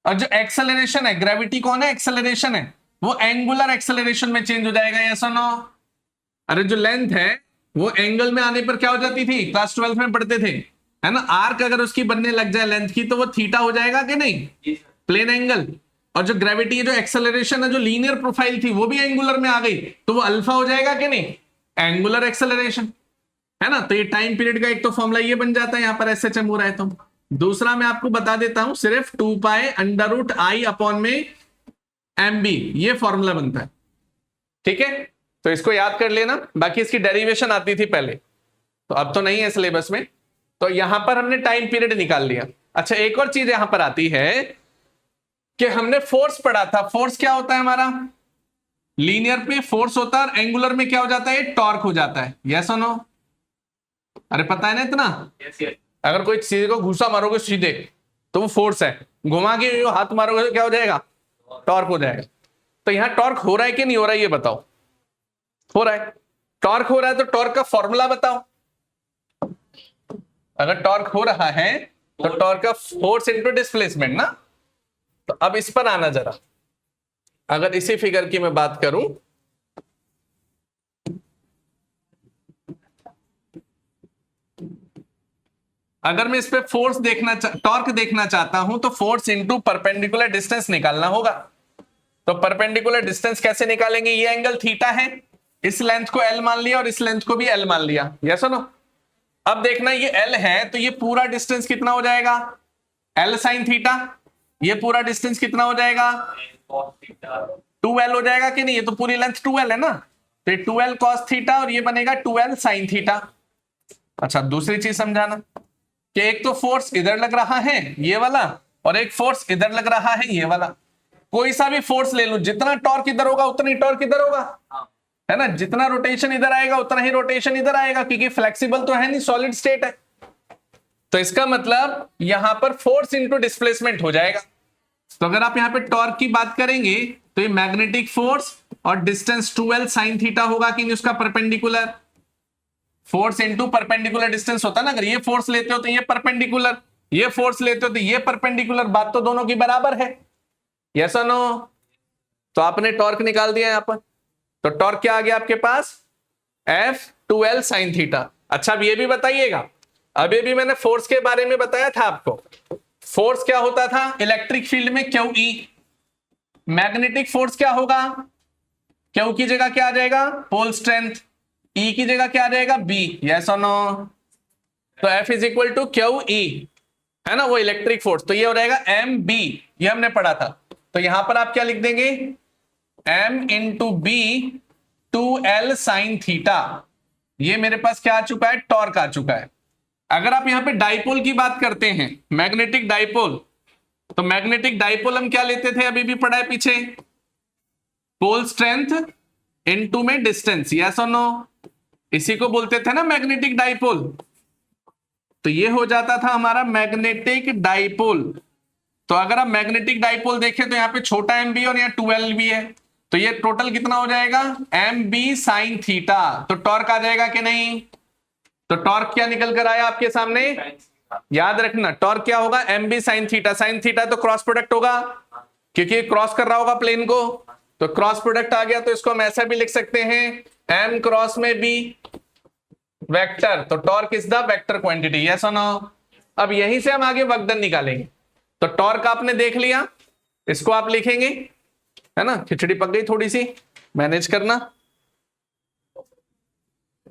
और जो एक्सेलरेशन है, ग्रेविटी कौन है, एक्सेलरेशन है, वो एंगुलर एक्सेलरेशन में चेंज हो जाएगा, यस और नो। अरे जो लेंथ है वो एंगल में आने पर क्या हो जाती थी, क्लास 12 में पढ़ते थे, है ना, आर्क अगर उसकी बनने लग जाए लेंथ की तो वो थीटा हो जाएगा कि नहीं, प्लेन एंगल। और जो ग्रेविटी, जो एक्सेलरेशन है, जो लीनियर प्रोफाइल थी वो भी एंगुलर में आ गई तो वो अल्फा हो जाएगा कि नहीं, एंगुलर एक्सेलरेशन। है ना। तो ये टाइम पीरियड का एक तो फॉर्मूला ये बन जाता है यहां पर SHM हो रहा है। तो दूसरा मैं आपको बता देता हूं, सिर्फ 2 पाई √I अपॉन में MB, ये फॉर्मूला बनता है। ठीक है, तो इसको याद कर लेना। बाकी इसकी डेरिवेशन आती थी पहले, तो अब तो नहीं है सिलेबस में। तो यहां पर हमने टाइम पीरियड निकाल लिया। अच्छा, एक और चीज यहां पर आती है कि हमने फोर्स पढ़ा था। फोर्स क्या होता है हमारा, लीनियर पे फोर्स होता है और एंगुलर में क्या हो जाता है, टॉर्क हो जाता है। यस और नो? अरे पता है ना इतना? अगर कोई चीज को घुसा मारोगे सीधे तो वो फोर्स है, घुमा के हाथ मारोगे तो क्या हो जाएगा, टॉर्क हो जाएगा। तो यहां टॉर्क हो रहा है कि नहीं हो रहा है ये बताओ। हो रहा है, टॉर्क हो रहा है, तो टॉर्क का फॉर्मूला बताओ। अगर टॉर्क हो रहा है तो टॉर्क का फोर्स इनटू डिस्प्लेसमेंट ना। तो अब इस पर आना जरा, अगर इसी फिगर की मैं बात करूं, अगर मैं इस पे फोर्स टॉर्क देखना चाहता हूं तो फोर्स इनटू परपेंडिकुलर डिस्टेंस निकालना होगा। तो परपेंडिकुलर डिस्टेंस कैसे निकालेंगे, ये एंगल थीटा है, इस लेंथ को L मान लिया और इस लेंथ को भी L मान लिया। यस और नो? अब देखना ये L है तो ये पूरा डिस्टेंस कितना हो जाएगा, L sin थीटा। ये पूरा डिस्टेंस कितना हो जाएगा, 2L हो जाएगा कि नहीं, ये तो पूरी लेंथ 2L है ना। तो ये 2L cos थीटा और ये बनेगा 2L sin थीटा। अच्छा, दूसरी चीज समझाना कि एक तो फोर्स इधर लग रहा है ये वाला, और एक फोर्स इधर लग रहा है ये वाला। कोई सा भी फोर्स ले लो, जितना टॉर्क इधर होगा उतना ही टॉर्क इधर होगा, है ना। जितना रोटेशन इधर आएगा उतना ही रोटेशन इधर आएगा, क्योंकि फ्लेक्सिबल तो है नहीं, सॉलिड स्टेट है। तो इसका मतलब यहां पर फोर्स इनटू डिस्प्लेसमेंट हो जाएगा। तो अगर आप यहां पे टॉर्क की बात करेंगे तो ये मैग्नेटिक फोर्स और डिस्टेंस 2L sin थीटा होगा कि नहीं उसका perpendicular. Force into perpendicular distance होता है ना, अगर ये फोर्स लेते हो तो ये परपेंडिकुलर, ये फोर्स लेते हो तो ये परपेंडिकुलर, बात तो दोनों की बराबर है। यस और नो? तो आपने टॉर्क निकाल दिया यहां पर। तो टॉर्क क्या आ गया आपके पास, F2L sin थीटा। अच्छा, अब ये भी बताइएगा, अभी भी मैंने फोर्स के बारे में बताया था आपको। फोर्स क्या होता था इलेक्ट्रिक फील्ड में, QE। मैग्नेटिक फोर्स क्या होगा, Q की जगह क्या आ जाएगा, पोल स्ट्रेंथ। E की जगह क्या आ जाएगा, B। यस और नो? तो F is equal to QE, है ना, वो इलेक्ट्रिक फोर्स। तो ये हो जाएगा MB, ये हमने पढ़ा था। तो यहां पर आप क्या लिख देंगे, M into B 2L sin theta. ये मेरे पास क्या आ चुका है, टॉर्क आ चुका है। अगर आप यहां पे डाइपोल की बात करते हैं, मैग्नेटिक डाइपोल, तो मैग्नेटिक डाइपोल हम क्या लेते थे, अभी भी पढ़ा है पीछे, पोल स्ट्रेंथ इनटू में डिस्टेंस। यस और नो? इसी को बोलते थे ना मैग्नेटिक डाइपोल। तो ये हो जाता था हमारा मैग्नेटिक डाइपोल। तो अगर आप मैग्नेटिक डाइपोल देखें तो यहाँ पे छोटा MB और यहाँ 2L भी है, तो ये टोटल कितना हो जाएगा, MB sin थीटा। तो टॉर्क आ जाएगा कि नहीं। तो टॉर्क क्या निकल कर आया आपके सामने, याद रखना टॉर्क क्या होगा, MB sin theta. sin theta तो क्रॉस प्रोडक्ट होगा, क्योंकि क्रॉस कर रहा होगा प्लेन को, तो क्रॉस प्रोडक्ट आ गया। तो इसको हम ऐसा भी लिख सकते हैं, M क्रॉस में B वेक्टर। तो torque is the vector quantity. Yes और नो? अब यहीं से हम आगे वर्क डन निकालेंगे। तो टॉर्क आपने देख लिया, इसको आप लिखेंगे, है ना। खिचड़ी पक गई थोड़ी सी, मैनेज करना।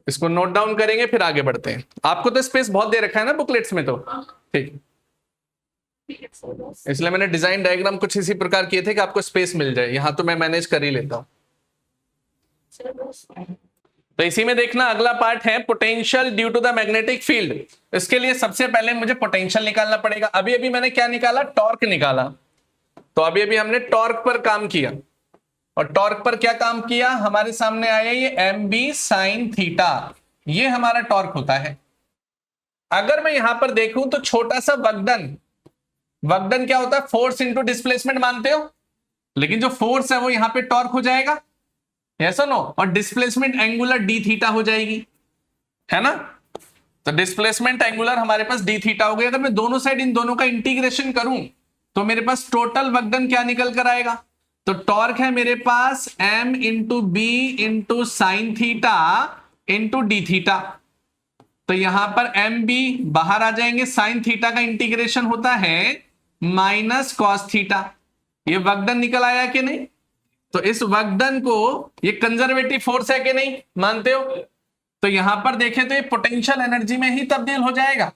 इसको नोट डाउन करेंगे फिर आगे बढ़ते हैं। आपको तो स्पेस बहुत दे रखा है ना बुकलेट्स में, तो ठीक, इसलिए मैंने डिजाइन डायग्राम कुछ इसी प्रकार किए थे कि आपको स्पेस मिल जाए। यहां तो मैं मैनेज कर ही लेता हूं। तो इसी में देखना अगला पार्ट है potential due to the magnetic field. इसके लिए सबसे पहले मुझे पोटेंशियल निकालना पड़ेगा। अभी अभी मैंने क्या निकाला, टॉर्क निकाला। तो अभी अभी हमने टॉर्क पर काम किया, और टॉर्क पर क्या काम किया, हमारे सामने आया ये MB sin थीटा, ये हमारा टॉर्क होता है। अगर मैं यहां पर देखूं तो छोटा सा वर्कडन क्या होता है, फोर्स इंटू डिस्प्लेसमेंट मानते हो, लेकिन जो फोर्स है वो यहां पे टॉर्क हो जाएगा। यस और नो? और डिस्प्लेसमेंट एंगुलर d थीटा हो जाएगी, है ना। तो डिस्प्लेसमेंट एंगुलर हमारे पास d थीटा हो गई। अगर मैं दोनों साइड इन दोनों का इंटीग्रेशन करूं तो मेरे पास टोटल वर्कडन क्या निकल कर आएगा, तो टॉर्क है मेरे पास M into B into sine theta into D theta. तो यहां पर MB बाहर आ जाएंगे, साइन थीटा का इंटीग्रेशन होता है माइनस कॉस थीटा। ये वर्कडन निकल आया कि नहीं। तो इस वर्कडन को, ये कंजर्वेटिव फोर्स है कि नहीं, मानते हो। तो यहां पर देखें तो ये पोटेंशियल एनर्जी में ही तब्दील हो जाएगा,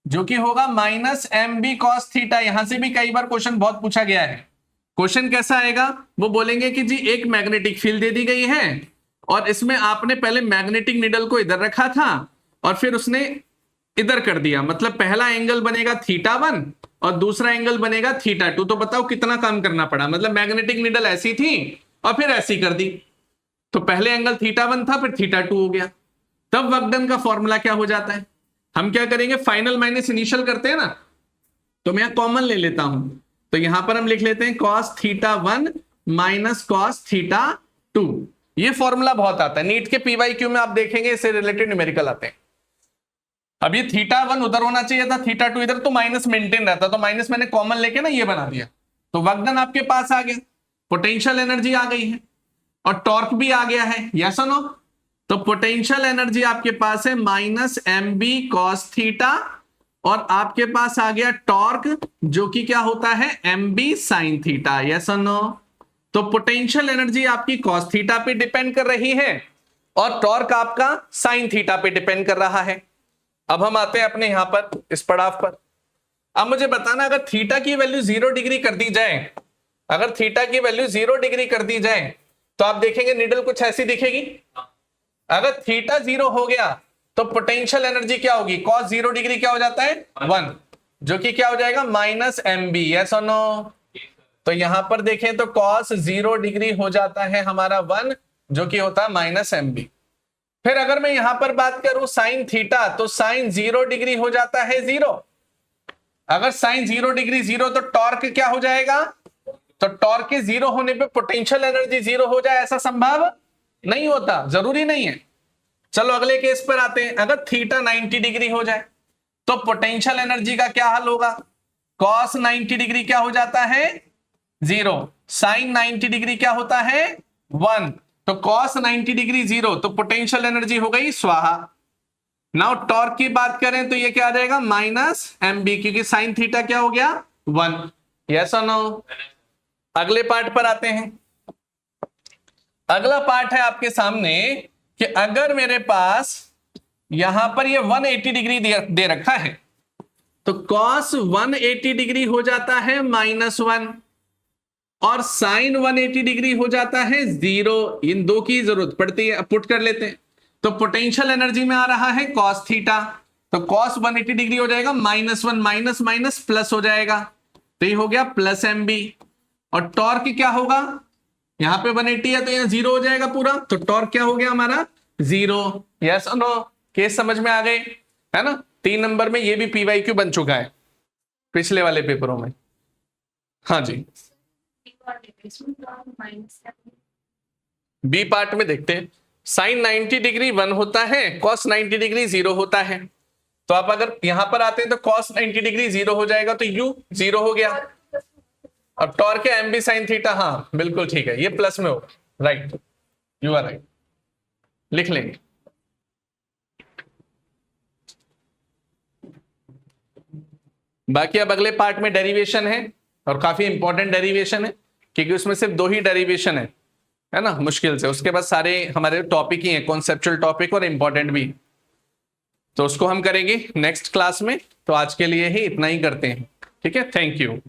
जो कि होगा minus M B cos theta. यहां से भी कई बार क्वेश्चन बहुत पूछा गया है। क्वेश्चन कैसा आएगा, वो बोलेंगे कि जी एक मैग्नेटिक फील्ड दे दी गई है और इसमें आपने पहले मैग्नेटिक निडल को इधर रखा था और फिर उसने इधर कर दिया, मतलब पहला एंगल बनेगा θ1 और दूसरा एंगल बनेगा θ2। तो बताओ कितना काम करना पड़ा, मतलब मैग्नेटिक निडल ऐसी थी और फिर ऐसी कर दी, तो पहले एंगल θ1 था फिर θ2 हो गया। तब वर्क डन का फॉर्मूला क्या हो जाता है, हम क्या करेंगे, फाइनल माइनस इनिशियल करते हैं ना, तो मैं कॉमन ले लेता हूं। तो यहां पर हम लिख लेते हैं cos θ1 माइनस cos θ2। ये फॉर्मूला बहुत आता है नीट के पीवाईक्यू में, आप देखेंगे इससे रिलेटेड न्यूमेरिकल आते हैं। अब ये θ1 उधर होना चाहिए था, θ2 इधर, तो माइनस मेंटेन रहता, तो माइनस मैंने कॉमन लेके ना ये बना दिया, तो वर्क डन आपके पास आ गया, पोटेंशियल एनर्जी आ गई है और टॉर्क भी आ गया है, यस और नो। तो पोटेंशियल एनर्जी आपके पास है minus M B cos theta और आपके पास आ गया टॉर्क, जो कि क्या होता है, M B sine theta, yes और नो। तो पोटेंशियल एनर्जी आपकी कॉस थीटा पे डिपेंड कर रही है और टॉर्क आपका साइन थीटा पे डिपेंड कर रहा है। अब हम आते हैं अपने यहां पर इस पड़ाव पर। अब मुझे बताना, अगर थीटा की वैल्यू 0 डिग्री कर दी जाए, अगर थीटा की वैल्यू 0 डिग्री कर दी जाए तो आप देखेंगे निडल कुछ ऐसी दिखेगी। अगर थीटा 0 हो गया तो पोटेंशियल एनर्जी क्या होगी, cos 0 डिग्री क्या हो जाता है 1, जो कि क्या हो जाएगा माइनस एम बी, यस और नो। तो यहां पर देखें तो cos 0 डिग्री हो जाता है हमारा 1, जो कि होता है माइनस एम बी। फिर अगर मैं यहां पर बात करूं साइन थीटा, तो साइन 0 डिग्री हो जाता है 0। अगर साइन 0 डिग्री 0 तो टॉर्क क्या हो जाएगा, तो टॉर्क के 0 होने पे पोटेंशियल एनर्जी 0 हो जाए, ऐसा संभव नहीं होता, जरूरी नहीं है। चलो अगले केस पर आते हैं। अगर थीटा 90 डिग्री हो जाए तो पोटेंशियल एनर्जी का क्या हल होगा, cos 90 डिग्री क्या हो जाता है 0, साइन 90 डिग्री क्या होता है 1, तो cos 90 डिग्री 0, तो पोटेंशियल एनर्जी हो गई स्वाहा। नाउ टॉर्क की बात करें तो ये क्या आ जाएगा माइनस एम बी, क्योंकि साइन थीटा क्या हो गया 1, यस और नो। अगले पार्ट पर आते हैं। अगला पार्ट है आपके सामने कि अगर मेरे पास यहां पर ये 180 डिग्री दे रखा है तो cos 180 डिग्री हो जाता है -1 और साइन 180 डिग्री हो जाता है 0। इन दो की जरूरत पड़ती है, पुट कर लेते हैं। तो पोटेंशियल एनर्जी में आ रहा है cos थीटा, तो cos 180 डिग्री हो जाएगा -1 माइनस माइनस प्लस हो जाएगा, तो ये हो गया प्लस एम बी। और टॉर्क क्या होगा, यहां पे 180 है तो यहां 0 हो जाएगा पूरा, तो टॉर्क क्या हो गया हमारा 0, यस और नो। केस समझ में आ गए, है ना। 3 नंबर में ये भी पीवाईक्यू बन चुका है पिछले वाले पेपरों में। हाँ जी, बी पार्ट में देखते हैं। साइन 90 डिग्री 1 होता है, cos 90 डिग्री 0 होता है। तो आप अगर यहां पर आते हैं तो cos 90 डिग्री 0 हो जाएगा, तो u 0 हो गया। अब टॉर्क है एम बी साइन थीटा, हाँ बिल्कुल ठीक है, ये प्लस में होगा, राइट, यू आर राइट, लिख लेंगे। बाकी अब अगले पार्ट में डेरिवेशन है और काफी इंपॉर्टेंट डेरिवेशन है, क्योंकि उसमें सिर्फ 2 ही डेरिवेशन है ना, मुश्किल से। उसके बाद सारे हमारे टॉपिक ही हैं, कॉन्सेप्चुअल टॉपिक और इंपॉर्टेंट भी, तो उसको हम करेंगे नेक्स्ट क्लास में। तो आज के लिए ही इतना ही करते हैं, ठीक है, थैंक यू।